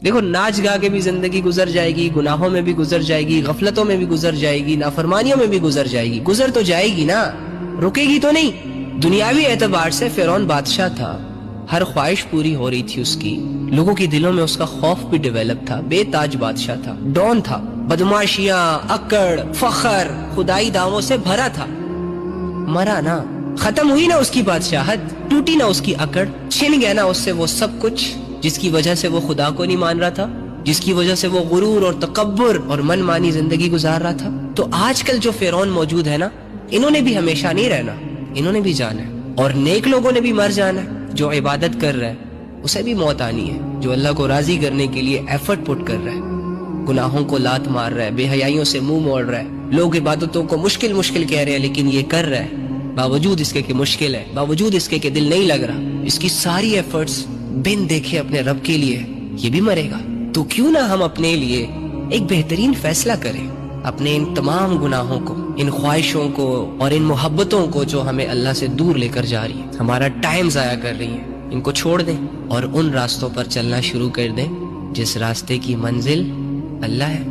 دیکھو ناچ گا کے بھی زندگی گزر جائے گی، گناہوں میں بھی گزر جائے گی، غفلتوں میں بھی گزر جائے گی، نافرمانیوں میں بھی گزر جائے گی، گزر تو جائے گی نا، رکے گی تو نہیں۔ دنیاوی اعتبار سے فرعون بادشاہ تھا، ہر خواہش پوری ہو رہی تھی اس کی، لوگوں کے دلوں میں اس کا خوف بھی ڈیولپ تھا، بے تاج بادشاہ تھا، ڈون تھا، بدماشیاں، اکڑ، فخر، خدائی دعووں سے بھرا تھا۔ مرا نا، ختم ہوئی نا اس کی بادشاہت، ٹوٹی نا اس کی اکڑ، چھن گیا نا اس سے وہ سب کچھ جس کی وجہ سے وہ خدا کو نہیں مان رہا تھا، جس کی وجہ سے وہ غرور اور تکبر اور من مانی زندگی گزار رہا تھا۔ تو آج کل جو فرعون موجود ہے نا، انہوں نے بھی ہمیشہ نہیں رہنا، انہوں نے بھی جانا ہے، اور نیک لوگوں نے بھی مر جانا ہے۔ جو عبادت کر رہا ہے اسے بھی موت آنی ہے، جو اللہ کو راضی کرنے کے لیے ایفرٹ پٹ کر رہا ہے، گناہوں کو لات مار رہا ہے، بے حیائیوں سے منہ موڑ رہا ہے، لوگ عبادتوں کو مشکل کہہ رہے ہیں لیکن یہ کر رہا ہے، باوجود اس کے کہ مشکل ہے، باوجود اس کے کہ دل نہیں لگ رہا، اس کی ساری ایفرٹس بن دیکھے اپنے رب کے لیے، یہ بھی مرے گا۔ تو کیوں نہ ہم اپنے لیے ایک بہترین فیصلہ کریں، اپنے ان تمام گناہوں کو، ان خواہشوں کو اور ان محبتوں کو جو ہمیں اللہ سے دور لے کر جا رہی ہیں، ہمارا ٹائم ضائع کر رہی ہیں، ان کو چھوڑ دیں اور ان راستوں پر چلنا شروع کر دیں جس راستے کی منزل اللہ ہے۔